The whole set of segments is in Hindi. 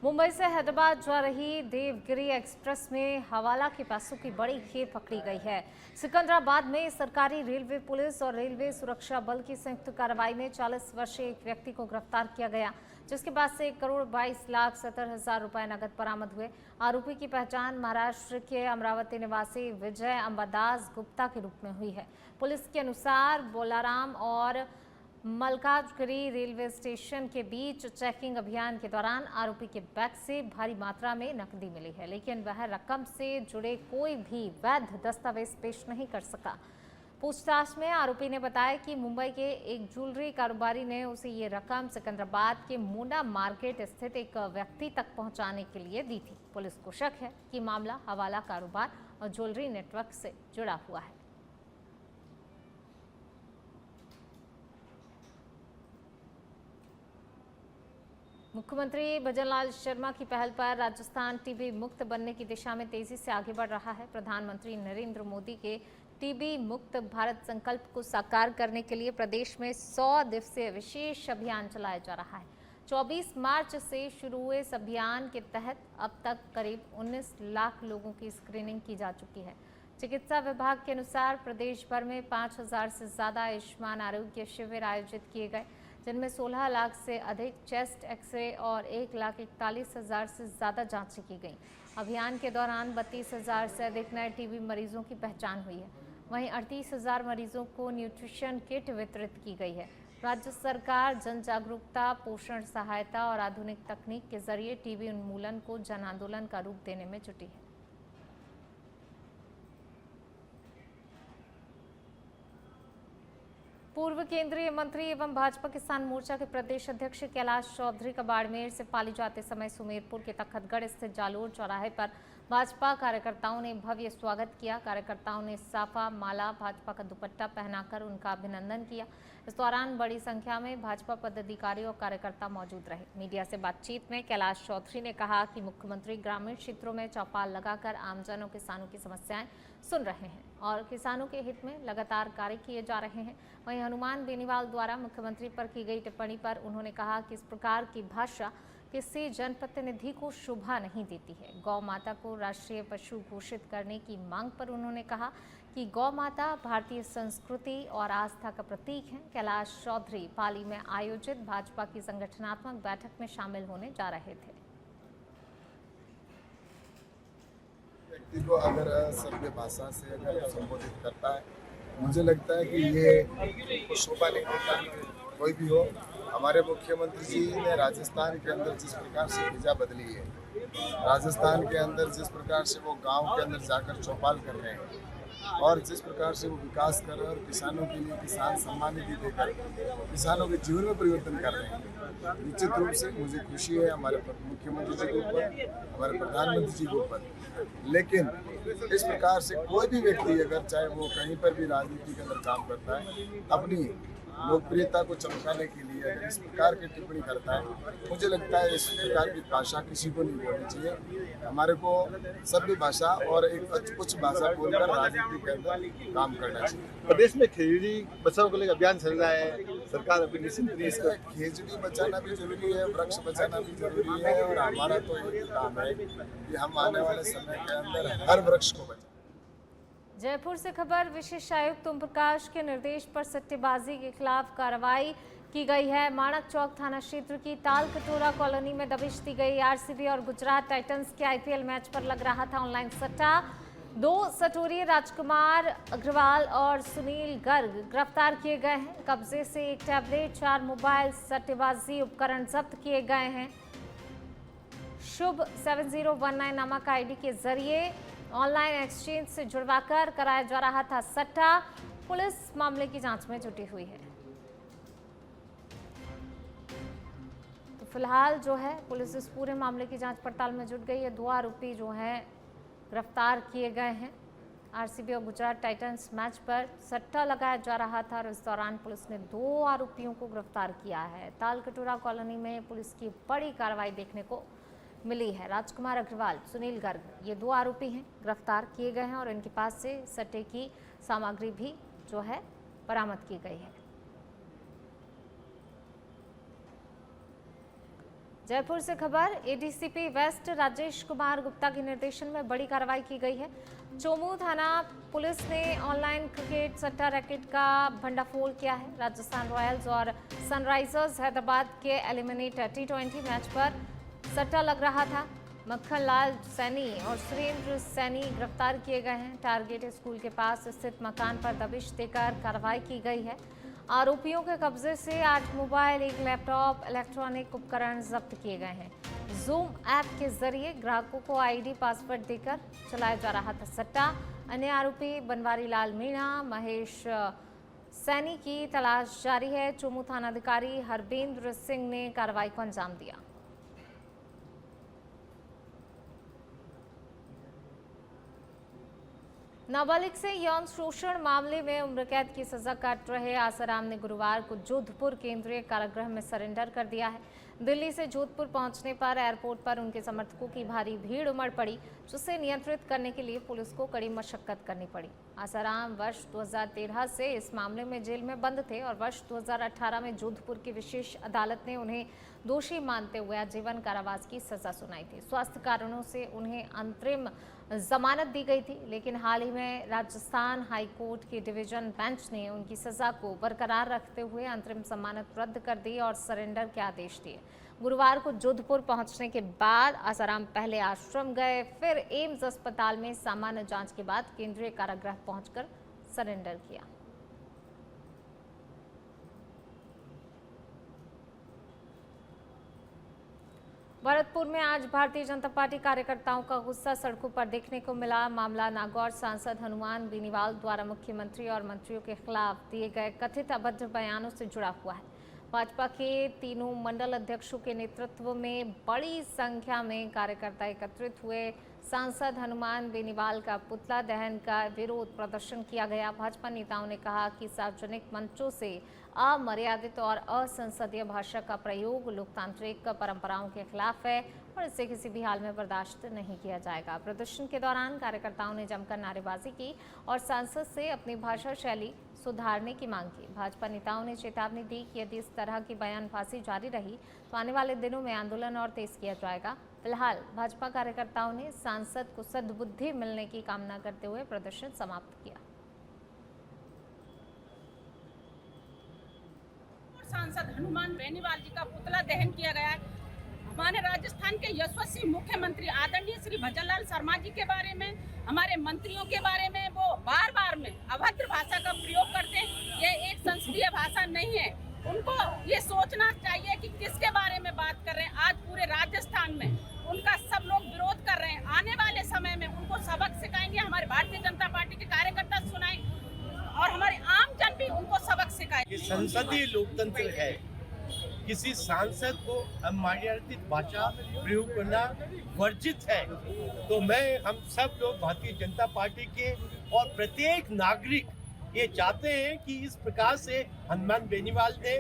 मुंबई से हैदराबाद जा रही देवगिरी एक्सप्रेस में हवाला के पैसों की बड़ी खेप पकड़ी गई है। सिकंदराबाद में सरकारी रेलवे पुलिस और रेलवे सुरक्षा बल की संयुक्त कार्रवाई में 40 वर्षीय एक व्यक्ति को गिरफ्तार किया गया, जिसके पास से 1,22,70,000 रुपए नकद बरामद हुए। आरोपी की पहचान महाराष्ट्र के अमरावती निवासी विजय अंबादास गुप्ता के रूप में हुई है। पुलिस के अनुसार बोलाराम और मलकाजगिरी रेलवे स्टेशन के बीच चेकिंग अभियान के दौरान आरोपी के बैग से भारी मात्रा में नकदी मिली है, लेकिन वह रकम से जुड़े कोई भी वैध दस्तावेज पेश नहीं कर सका। पूछताछ में आरोपी ने बताया कि मुंबई के एक ज्वेलरी कारोबारी ने उसे ये रकम सिकंदराबाद के मोंडा मार्केट स्थित एक व्यक्ति तक पहुंचाने के लिए दी थी। पुलिस को शक है कि मामला हवाला कारोबार और ज्वेलरी नेटवर्क से जुड़ा हुआ है। मुख्यमंत्री भजनलाल शर्मा की पहल पर राजस्थान टीबी मुक्त बनने की दिशा में तेजी से आगे बढ़ रहा है। प्रधानमंत्री नरेंद्र मोदी के टीबी मुक्त भारत संकल्प को साकार करने के लिए प्रदेश में 100 दिवसीय विशेष अभियान चलाया जा रहा है। 24 मार्च से शुरू हुए इस अभियान के तहत अब तक करीब 19 लाख लोगों की स्क्रीनिंग की जा चुकी है। चिकित्सा विभाग के अनुसार प्रदेश भर में 5,000 से ज्यादा आयुष्मान आरोग्य शिविर आयोजित किए गए, जिनमें 16 लाख से अधिक चेस्ट एक्सरे और 1,41,000 से ज़्यादा जांचें की गईं। अभियान के दौरान 32,000 से अधिक नए टीबी मरीजों की पहचान हुई है। वहीं 38,000 मरीजों को न्यूट्रिशन किट वितरित की गई है। राज्य सरकार जन जागरूकता, पोषण सहायता और आधुनिक तकनीक के जरिए टीबी उन्मूलन को जन आंदोलन का रूप देने में जुटी है। पूर्व केंद्रीय मंत्री एवं भाजपा किसान मोर्चा के प्रदेश अध्यक्ष कैलाश चौधरी का बाड़मेर से पाली जाते समय सुमेरपुर के तखतगढ़ स्थित जालोर चौराहे पर भाजपा कार्यकर्ताओं ने भव्य स्वागत किया। कार्यकर्ताओं ने साफा, माला, भाजपा का दुपट्टा पहनाकर उनका अभिनंदन किया। इस दौरान बड़ी संख्या में भाजपा पदाधिकारी और कार्यकर्ता मौजूद रहे। मीडिया से बातचीत में कैलाश चौधरी ने कहा कि मुख्यमंत्री ग्रामीण क्षेत्रों में चौपाल लगाकर आमजनों, किसानों की समस्याएं सुन रहे हैं और किसानों के हित में लगातार कार्य किए जा रहे हैं। वहीं हनुमान बेनीवाल द्वारा मुख्यमंत्री पर की गई टिप्पणी पर उन्होंने कहा कि इस प्रकार की भाषा किसी जनप्रतिनिधि को शोभा नहीं देती है। गौ माता को राष्ट्रीय पशु घोषित करने की मांग पर उन्होंने कहा कि गौ माता भारतीय संस्कृति और आस्था का प्रतीक है। कैलाश चौधरी पाली में आयोजित भाजपा की संगठनात्मक बैठक में शामिल होने जा रहे थे। व्यक्ति को अगर सभ्य भाषा से अगर संबोधित करता है, मुझे लगता है कि ये शोभा नहीं देता। कोई भी हो, हमारे मुख्यमंत्री जी ने राजस्थान के अंदर जिस प्रकार से फिजा बदली है, राजस्थान के अंदर जिस प्रकार से वो गांव के अंदर जाकर चौपाल कर रहे हैं और जिस प्रकार से वो विकास कर रहे हैं और किसानों के लिए किसान सम्मान निधि देकर किसानों के जीवन में परिवर्तन कर रहे हैं, निश्चित रूप से मुझे खुशी है हमारे मुख्यमंत्री जी के ऊपर, हमारे प्रधानमंत्री जी के ऊपर। लेकिन इस प्रकार से कोई भी व्यक्ति अगर चाहे वो कहीं पर भी राजनीति के अंदर काम करता है, अपनी लोकप्रियता को चमकाने के लिए अगर इस प्रकार की टिप्पणी करता है, मुझे लगता है इस प्रकार की भाषा किसी को नहीं बोलनी चाहिए। हमारे को सभ्य भाषा और एक उच्च भाषा बोलकर राजनीति के अंदर काम करना चाहिए। प्रदेश में खेजड़ी बचाव को लेकर अभियान चल रहा है, सरकार अपनी निश्चित इसका खेजड़ी बचाना भी जरूरी है, वृक्ष बचाना भी जरूरी है और हमारा तो एक काम है कि हम आने वाले समय के अंदर हर वृक्ष को बचाएं। जयपुर से खबर। विशेष आयुक्त ओम प्रकाश के निर्देश पर सट्टेबाजी के खिलाफ कार्रवाई की गई है। माणक चौक थाना क्षेत्र की ताल कटोरा कॉलोनी में दबिश दी गई। आरसीबी और गुजरात टाइटंस के आईपीएल मैच पर लग रहा था ऑनलाइन सट्टा। 2 सटोरिये राजकुमार अग्रवाल और सुनील गर्ग गिरफ्तार किए गए हैं। कब्जे से 1 टैबलेट, 4 मोबाइल, सट्टेबाजी उपकरण जब्त किए गए हैं। शुभ 7019 नामक आईडी के जरिए ऑनलाइन एक्सचेंज से जुड़वाकर कराया जा रहा था सट्टा। पुलिस मामले की जांच में जुटी हुई है। तो फिलहाल जो है पुलिस इस पूरे मामले की जांच पड़ताल में जुट गई है। 2 आरोपी जो हैं गिरफ्तार किए गए हैं। आरसीबी और गुजरात टाइटंस मैच पर सट्टा लगाया जा रहा था और इस दौरान पुलिस ने 2 आरोपियों को गिरफ्तार किया है। ताल कटोरा कॉलोनी में पुलिस की बड़ी कार्रवाई देखने को मिली है। राजकुमार अग्रवाल, सुनील गर्ग, ये 2 आरोपी हैं, गिरफ्तार किए गए हैं और इनके पास से सट्टे की सामग्री भी जो है बरामद की गई है। जयपुर से खबर, एडीसीपी वेस्ट राजेश कुमार गुप्ता के निर्देशन में बड़ी कार्रवाई की गई है। चोमू थाना पुलिस ने ऑनलाइन क्रिकेट सट्टा रैकेट का भंडाफोड़ किया है। राजस्थान रॉयल्स और सनराइजर्स हैदराबाद के एलिमिनेटर T20 मैच पर सट्टा लग रहा था। मक्खन लाल सैनी और सुरेंद्र सैनी गिरफ्तार किए गए हैं। टारगेट स्कूल के पास स्थित मकान पर दबिश देकर कार्रवाई की गई है। आरोपियों के कब्जे से 8 मोबाइल, 1 लैपटॉप, इलेक्ट्रॉनिक उपकरण जब्त किए गए हैं। जूम ऐप के जरिए ग्राहकों को आईडी पासवर्ड देकर चलाया जा रहा था सट्टा। अन्य आरोपी बनवारी लाल मीणा, महेश सैनी की तलाश जारी है। चोमू थानाधिकारी हरबेंद्र सिंह ने कार्रवाई को अंजाम दिया। नाबालिग से यौन शोषण मामले में उम्र कैद की सजा काट रहे आसाराम ने गुरुवार को जोधपुर केंद्रीय कारागृह में सरेंडर कर दिया है। दिल्ली से जोधपुर पहुंचने पर एयरपोर्ट पर उनके समर्थकों की भारी भीड़ उमड़ पड़ी, जिसे नियंत्रित करने के लिए पुलिस को कड़ी मशक्कत करनी पड़ी। आसाराम वर्ष 2013 से इस मामले में जेल में बंद थे और वर्ष 2018 में जोधपुर की विशेष अदालत ने उन्हें दोषी मानते हुए आजीवन कारावास की सजा सुनाई थी। स्वास्थ्य कारणों से उन्हें अंतरिम जमानत दी गई थी, लेकिन हाल ही में राजस्थान हाई कोर्ट की डिवीजन बेंच ने उनकी सजा को बरकरार रखते हुए अंतरिम जमानत रद्द कर दी और सरेंडर के आदेश दिए। गुरुवार को जोधपुर पहुंचने के बाद आसाराम पहले आश्रम गए, फिर एम्स अस्पताल में सामान्य जांच के बाद केंद्रीय कारागृह पहुंचकर सरेंडर किया। भरतपुर में आज भारतीय जनता पार्टी कार्यकर्ताओं का गुस्सा सड़कों पर देखने को मिला। मामला नागौर सांसद हनुमान बेनीवाल द्वारा मुख्यमंत्री और मंत्रियों के खिलाफ दिए गए कथित अभद्र बयानों से जुड़ा हुआ है। भाजपा के तीनों मंडल अध्यक्षों के नेतृत्व में बड़ी संख्या में कार्यकर्ता एकत्रित हुए। सांसद हनुमान बेनीवाल का पुतला दहन का विरोध प्रदर्शन किया गया। भाजपा नेताओं ने कहा कि सार्वजनिक मंचों से अमर्यादित और असंसदीय भाषा का प्रयोग लोकतांत्रिक परंपराओं के खिलाफ है और इसे किसी भी हाल में बर्दाश्त नहीं किया जाएगा। प्रदर्शन के दौरान कार्यकर्ताओं ने जमकर नारेबाजी की और सांसद से अपनी भाषा शैली सुधारने की मांग की। भाजपा नेताओं ने चेतावनी दी कि यदि इस तरह की बयानबाजी जारी रही तो आने वाले दिनों में आंदोलन और तेज किया जाएगा। फिलहाल भाजपा कार्यकर्ताओं ने सांसद को सद्बुद्धि मिलने की कामना करते हुए प्रदर्शन समाप्त किया। सांसद हनुमान बेनीवाल जी का पुतला दहन किया गया है। हमारे राजस्थान के यशस्वी मुख्यमंत्री आदरणीय श्री भजनलाल शर्मा जी के बारे में, हमारे मंत्रियों के बारे में वो बार बार में अभद्र भाषा का प्रयोग करते हैं। ये एक संसदीय भाषा नहीं है। उनको ये सोचना चाहिए कि किसके बारे में बात कर रहे हैं। आज पूरे राजस्थान में उनका सब लोग विरोध कर रहे हैं। आने वाले समय में उनको सबक सिखाएंगे। हमारे भारतीय जनता पार्टी के कार्यकर्ता सुनाएं और हमारे आम जन भी उनको सबक सिखाए। ये संसदीय लोकतंत्र है। किसी सांसद को अमर्यादित भाषा प्रयोग करना वर्जित है। तो मैं हम सब लोग भारतीय जनता पार्टी के और प्रत्येक नागरिक ये चाहते हैं कि इस प्रकार से हनुमान बेनीवाल ने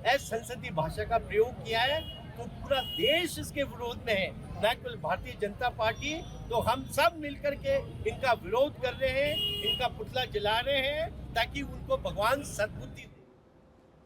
असंसदीय भाषा का प्रयोग किया है तो पूरा देश इसके विरोध में है, न केवल भारतीय जनता पार्टी। तो हम सब मिलकर के इनका विरोध कर रहे हैं, इनका पुतला जला रहे हैं ताकि उनको भगवान सद्बुद्धि दे।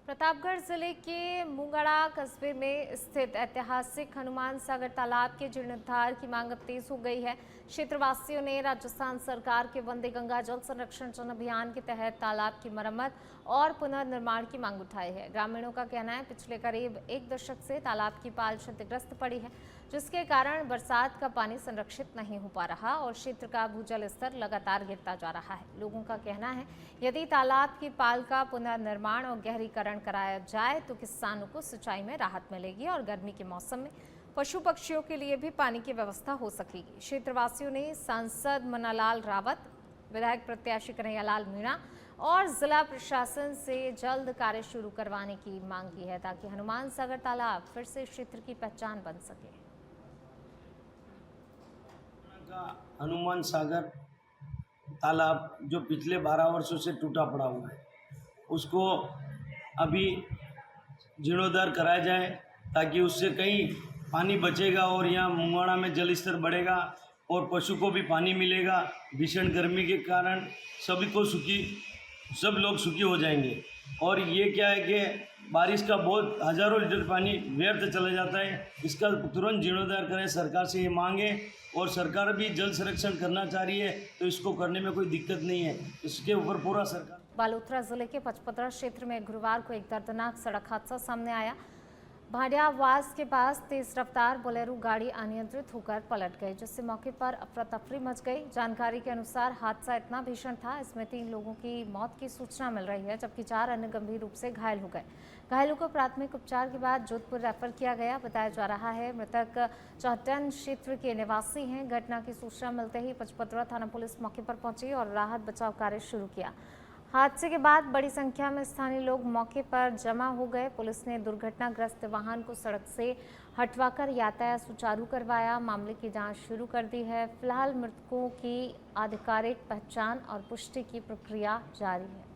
प्रतापगढ़ जिले के मुंगड़ा कस्बे में स्थित ऐतिहासिक हनुमान सागर तालाब के जीर्णोद्धार की मांग अब तेज हो गई है। क्षेत्रवासियों ने राजस्थान सरकार के वंदे गंगा जल संरक्षण जन अभियान के तहत तालाब की मरम्मत और पुनर्निर्माण की मांग उठाई है। ग्रामीणों का कहना है पिछले करीब 1 दशक से तालाब की पाल क्षतिग्रस्त पड़ी है, जिसके कारण बरसात का पानी संरक्षित नहीं हो पा रहा और क्षेत्र का भूजल स्तर लगातार गिरता जा रहा है। लोगों का कहना है यदि तालाब की पाल का पुनर्निर्माण और गहरीकरण कराया जाए तो किसानों को सिंचाई में राहत मिलेगी और गर्मी के मौसम में पशु पक्षियों के लिए भी पानी की व्यवस्था हो सकेगी। क्षेत्रवासियों ने सांसद मन्नालाल रावत, विधायक प्रत्याशी कन्हैयालाल मीणा और जिला प्रशासन से जल्द कार्य शुरू करवाने की मांग की है ताकि हनुमान सागर तालाब फिर से क्षेत्र की पहचान बन सके। हनुमान सागर तालाब जो पिछले 12 वर्षों से टूटा पड़ा हुआ है, उसको अभी जीर्णोद्धार कराया जाए ताकि उससे कहीं पानी बचेगा और यहाँ मुंगाड़ा में जल स्तर बढ़ेगा और पशु को भी पानी मिलेगा। भीषण गर्मी के कारण सब लोग सुखी हो जाएंगे। और ये क्या है कि बारिश का बहुत हज़ारों लीटर पानी व्यर्थ चला जाता है। इसका तुरंत जीर्णोद्धार करें, सरकार से ये मांगे। और सरकार भी जल संरक्षण करना चाह रही है तो इसको करने में कोई दिक्कत नहीं है, इसके ऊपर पूरा सरकार। बालोतरा जिले के पचपदरा क्षेत्र में गुरुवार को एक दर्दनाक सड़क हादसा सामने आया। भाडियावास के पास तेज रफ्तार बोलेरो गाड़ी अनियंत्रित होकर पलट गई, जिससे मौके पर अफरा तफरी मच गई। जानकारी के अनुसार हादसा इतना भीषण था, इसमें 3 लोगों की मौत की सूचना मिल रही है, जबकि 4 अन्य गंभीर रूप से घायल हो गए। घायलों को प्राथमिक उपचार के बाद जोधपुर रेफर किया गया। बताया जा रहा है मृतक चौहटन क्षेत्र के निवासी हैं। घटना की सूचना मिलते ही पचपदरा थाना पुलिस मौके पर पहुंची और राहत बचाव कार्य शुरू किया। हादसे के बाद बड़ी संख्या में स्थानीय लोग मौके पर जमा हो गए। पुलिस ने दुर्घटनाग्रस्त वाहन को सड़क से हटवाकर यातायात सुचारू करवाया। मामले की जांच शुरू कर दी है। फिलहाल मृतकों की आधिकारिक पहचान और पुष्टि की प्रक्रिया जारी है।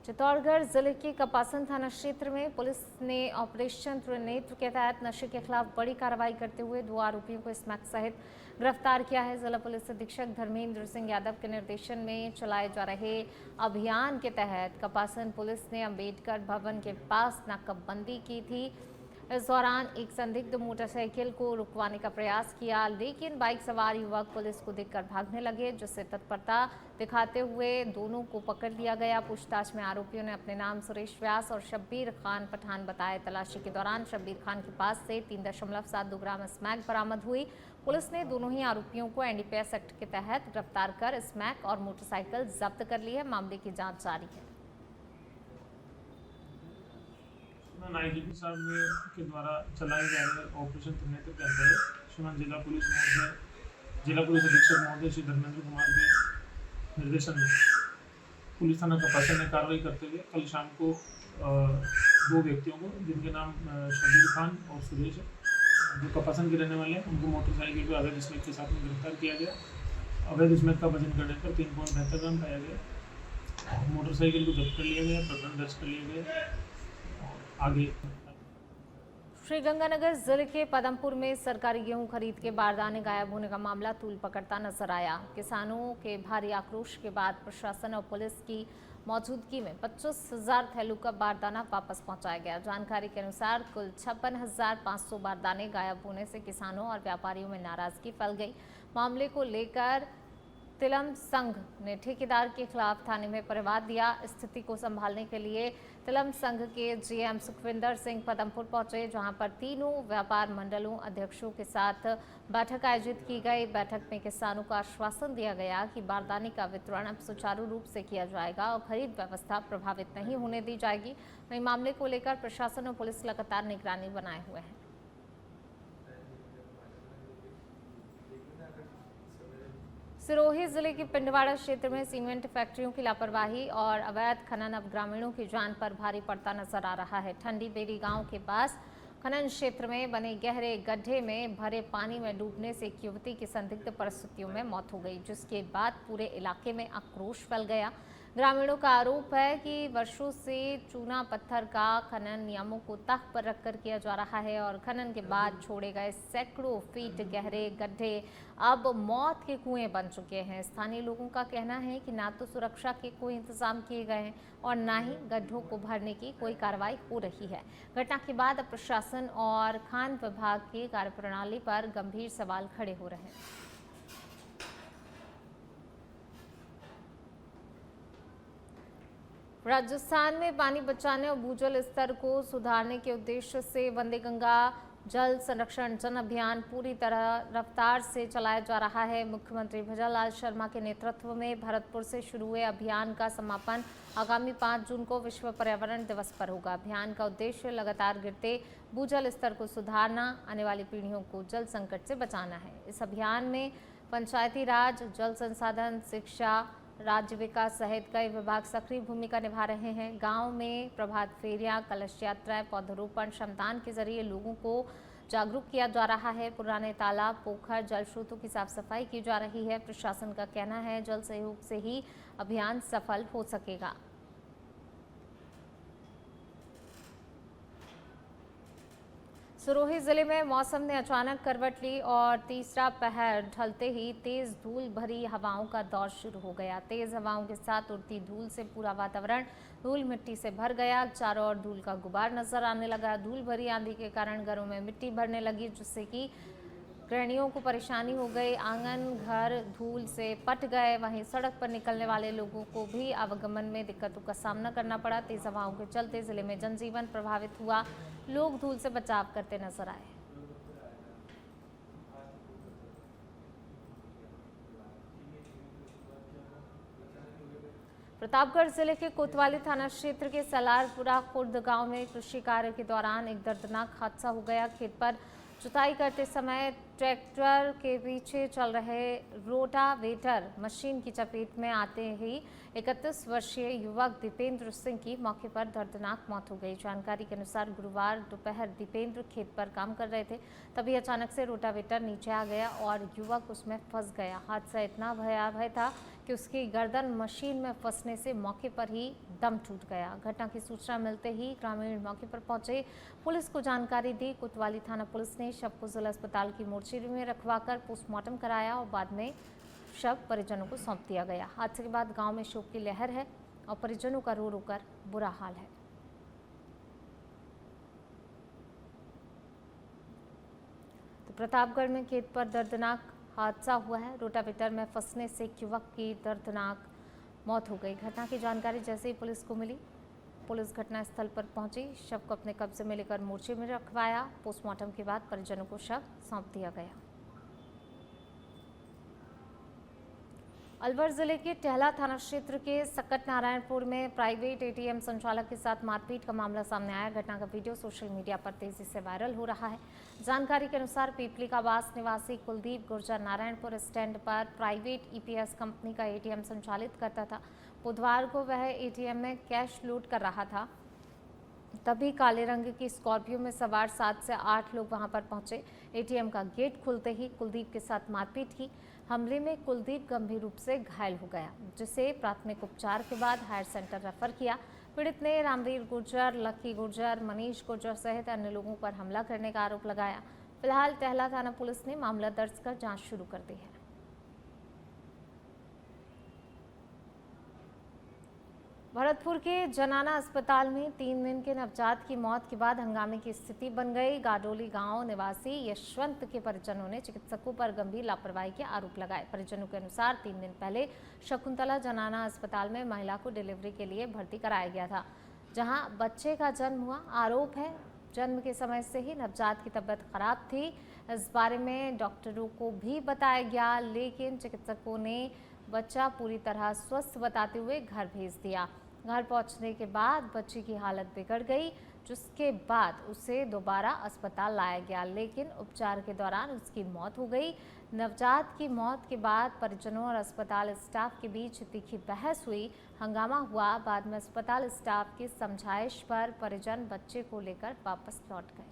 चित्तौड़गढ़ जिले के कपासन थाना क्षेत्र में पुलिस ने ऑपरेशन त्रिनेत्र के तहत नशे के खिलाफ बड़ी कार्रवाई करते हुए 2 आरोपियों को स्मैक सहित गिरफ्तार किया है। जिला पुलिस अधीक्षक धर्मेंद्र सिंह यादव के निर्देशन में चलाए जा रहे अभियान के तहत कपासन पुलिस ने अंबेडकर भवन के पास नाकाबंदी की थी। इस दौरान एक संदिग्ध मोटरसाइकिल को रुकवाने का प्रयास किया, लेकिन बाइक सवार युवक पुलिस को देखकर भागने लगे, जिससे तत्परता दिखाते हुए दोनों को पकड़ लिया गया। पूछताछ में आरोपियों ने अपने नाम सुरेश व्यास और शब्बीर खान पठान बताए। तलाशी के दौरान शब्बीर खान के पास से 3.72 ग्राम स्मैक बरामद हुई। पुलिस ने दोनों ही आरोपियों को एनडीपीएस एक्ट के तहत गिरफ्तार कर स्मैक और मोटरसाइकिल जब्त कर ली है। मामले की जाँच जारी है। आईजीपी साहब के द्वारा चलाए जा रहे ऑपरेशन त्रिनेत्र के अंतर्गत श्रीमान जिला पुलिस अधीक्षक महोदय श्री धर्मेंद्र कुमार के निर्देशन में पुलिस थाना कपासन ने कार्रवाई करते हुए कल शाम को 2 व्यक्तियों को, जिनके नाम शब्बीर खान और सुरेश है, जो कपासन के रहने वाले हैं, उनको मोटरसाइकिल पर अवैध स्मैक के साथ में गिरफ्तार किया गया। अवैध स्मैक का वजन करने पर 3.72 ग्राम पाया गया। मोटरसाइकिल को जब्त कर लिया गया, प्रकरण दर्ज कर लिया गया। आगे श्रीगंगानगर जिले के पदमपुर में सरकारी गेहूं खरीद के बारदाने गायब होने का मामला तूल पकड़ता नजर आया। किसानों के भारी आक्रोश के बाद प्रशासन और पुलिस की मौजूदगी में 25,000 थैलों का बारदाना वापस पहुंचाया गया। जानकारी के अनुसार कुल 56,500 बारदाने गायब होने से किसानों और व्यापारियों में नाराजगी फैल गई। मामले को लेकर तिलम संघ ने ठेकेदार के खिलाफ थाने में परिवाद दिया। स्थिति को संभालने के लिए तिलम संघ के जीएम सुखविंदर सिंह पदमपुर पहुंचे, जहां पर तीनों व्यापार मंडलों अध्यक्षों के साथ बैठक आयोजित की गई। बैठक में किसानों को आश्वासन दिया गया कि बारदाने का वितरण अब सुचारू रूप से किया जाएगा और खरीद व्यवस्था प्रभावित नहीं होने दी जाएगी। वहीं मामले को लेकर प्रशासन और पुलिस लगातार निगरानी बनाए हुए हैं। सिरोही जिले के पिंडवाड़ा क्षेत्र में सीमेंट फैक्ट्रियों की लापरवाही और अवैध खनन अब ग्रामीणों की जान पर भारी पड़ता नजर आ रहा है। ठंडी बेरी गांव के पास खनन क्षेत्र में बने गहरे गड्ढे में भरे पानी में डूबने से एक युवती की संदिग्ध परिस्थितियों में मौत हो गई, जिसके बाद पूरे इलाके में आक्रोश फैल गया। ग्रामीणों का आरोप है कि वर्षों से चूना पत्थर का खनन नियमों को ताक पर रखकर किया जा रहा है और खनन के बाद छोड़े गए सैकड़ों फीट गहरे गड्ढे अब मौत के कुएं बन चुके हैं। स्थानीय लोगों का कहना है कि ना तो सुरक्षा के कोई इंतजाम किए गए हैं और ना ही गड्ढों को भरने की कोई कार्रवाई हो रही है। घटना के बाद अब प्रशासन और खान विभाग की कार्यप्रणाली पर गंभीर सवाल खड़े हो रहे हैं। राजस्थान में पानी बचाने और भूजल स्तर को सुधारने के उद्देश्य से वंदे गंगा जल संरक्षण जन अभियान पूरी तरह रफ्तार से चलाया जा रहा है। मुख्यमंत्री भजनलाल शर्मा के नेतृत्व में भरतपुर से शुरू हुए अभियान का समापन आगामी 5 जून को विश्व पर्यावरण दिवस पर होगा। अभियान का उद्देश्य लगातार गिरते भूजल स्तर को सुधारना, आने वाली पीढ़ियों को जल संकट से बचाना है। इस अभियान में पंचायती राज, जल संसाधन, शिक्षा, राज्य विकास सहित कई विभाग सक्रिय भूमिका निभा रहे हैं। गांव में प्रभात फेरियां, कलश यात्राएं, पौधरोपण, श्रमदान के जरिए लोगों को जागरूक किया जा रहा है। पुराने तालाब, पोखर, जल स्रोतों की साफ सफाई की जा रही है। प्रशासन का कहना है जल सहयोग से ही अभियान सफल हो सकेगा। सिरोही जिले में मौसम ने अचानक करवट ली और तीसरा पहर ढलते ही तेज धूल भरी हवाओं का दौर शुरू हो गया। तेज हवाओं के साथ उड़ती धूल से पूरा वातावरण धूल मिट्टी से भर गया। चारों ओर धूल का गुबार नजर आने लगा। धूल भरी आंधी के कारण घरों में मिट्टी भरने लगी, जिससे कि गृहिणियों को परेशानी हो गई। आंगन घर धूल से पट गए। वहीं सड़क पर निकलने वाले लोगों को भी आवागमन में दिक्कतों का सामना करना पड़ा। तेज हवाओं के चलते जिले में जनजीवन प्रभावित हुआ। लोग धूल से बचाव करते नजर आए। प्रतापगढ़ जिले के कोतवाली थाना क्षेत्र के सलारपुरा खुर्द गांव में कृषि कार्य के दौरान एक दर्दनाक हादसा हो गया। खेत पर जुताई करते समय ट्रैक्टर के पीछे चल रहे रोटावेटर मशीन की चपेट में आते ही 31 वर्षीय युवक दीपेंद्र सिंह की मौके पर दर्दनाक मौत हो गई। जानकारी के अनुसार गुरुवार दोपहर दीपेंद्र खेत पर काम कर रहे थे, तभी अचानक से रोटावेटर नीचे आ गया और युवक उसमें फंस गया। हादसा इतना भयावह था कि उसकी गर्दन मशीन में फंसने से मौके पर ही दम टूट गया। घटना की सूचना मिलते ही ग्रामीण मौके पर पहुंचे, पुलिस को जानकारी दी। कोतवाली थाना पुलिस ने शव को जिला अस्पताल की मोर्चरी में रखवाकर पोस्टमार्टम कराया और बाद में शव परिजनों को सौंप दिया गया। हादसे के बाद गांव में शोक की लहर है और परिजनों का रो रो कर बुरा हाल है। तो प्रतापगढ़ में खेत पर दर्दनाक हादसा हुआ है। रोटावेटर में फंसने से एक युवक की दर्दनाक मौत हो गई। घटना की जानकारी जैसे ही पुलिस को मिली, पुलिस घटनास्थल पर पहुंची, शव को अपने कब्जे में लेकर मोर्चे में रखवाया। पोस्टमार्टम के बाद परिजनों को शव सौंप दिया गया। अलवर जिले के टहला थाना क्षेत्र के सकट नारायणपुर में प्राइवेट एटीएम संचालक के साथ मारपीट का मामला सामने आया। घटना का वीडियो सोशल मीडिया पर तेजी से वायरल हो रहा है। जानकारी के अनुसार पीपली का वास निवासी कुलदीप गुर्जर नारायणपुर स्टैंड पर प्राइवेट ईपीएस कंपनी का एटीएम संचालित करता था। बुधवार को वह एटीएम में कैश लूट कर रहा था, तभी काले रंग की स्कॉर्पियो में सवार 7 से 8 लोग वहां पर पहुंचे। एटीएम का गेट खुलते ही कुलदीप के साथ मारपीट की। हमले में कुलदीप गंभीर रूप से घायल हो गया, जिसे प्राथमिक उपचार के बाद हायर सेंटर रेफर किया। पीड़ित ने रामवीर गुर्जर, लक्की गुर्जर, मनीष गुर्जर सहित अन्य लोगों पर हमला करने का आरोप लगाया। फिलहाल टहला थाना पुलिस ने मामला दर्ज कर जांच शुरू कर दी है। भरतपुर के जनाना अस्पताल में 3 दिन के नवजात की मौत के बाद हंगामे की स्थिति बन गई। गाडोली गांव निवासी यशवंत के परिजनों ने चिकित्सकों पर गंभीर लापरवाही के आरोप लगाए। परिजनों के अनुसार 3 दिन पहले शकुंतला जनाना अस्पताल में महिला को डिलीवरी के लिए भर्ती कराया गया था, जहां बच्चे का जन्म हुआ। आरोप है जन्म के समय से ही नवजात की तबीयत खराब थी। इस बारे में डॉक्टरों को भी बताया गया, लेकिन चिकित्सकों ने बच्चा पूरी तरह स्वस्थ बताते हुए घर भेज दिया। घर पहुंचने के बाद बच्ची की हालत बिगड़ गई, जिसके बाद उसे दोबारा अस्पताल लाया गया, लेकिन उपचार के दौरान उसकी मौत हो गई। नवजात की मौत के बाद परिजनों और अस्पताल स्टाफ के बीच तीखी बहस हुई, हंगामा हुआ। बाद में अस्पताल स्टाफ की समझाइश पर परिजन बच्चे को लेकर वापस लौट गए।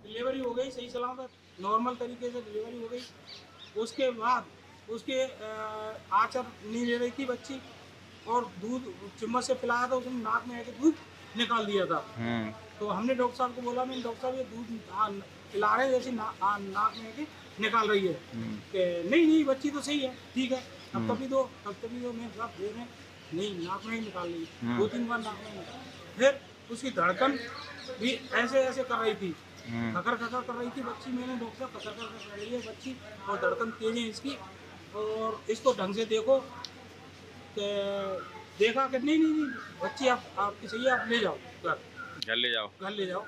डिलीवरी हो गई सही सलामत, नॉर्मल तरीके से डिलीवरी हो गई। उसके बाद उसके आचर नहीं ले रही थी बच्ची, और दूध चम्मच से पिलाया था, उसने नाक में आके दूध निकाल दिया था। तो हमने डॉक्टर साहब को बोला, मैंने डॉक्टर साहब ये दूध पिला रहे जैसे नाक में आके निकाल रही है। नहीं बच्ची तो सही है, ठीक है, अब तभी दो मेरे साथ दे रहे, नहीं नाक में ही निकाल रही है। 2-3 बार नाक में निकाल। फिर उसकी धड़कन भी ऐसे कर रही थी, खकर कर रही थी बच्ची। मैंने डॉक्टर खकर कर रही है बच्ची, और धड़कन तेज है इसकी, और इसको ढंग से देखो। देखा कि नहीं बच्ची आपकी सही है, आप ले जाओ घर ले जाओ।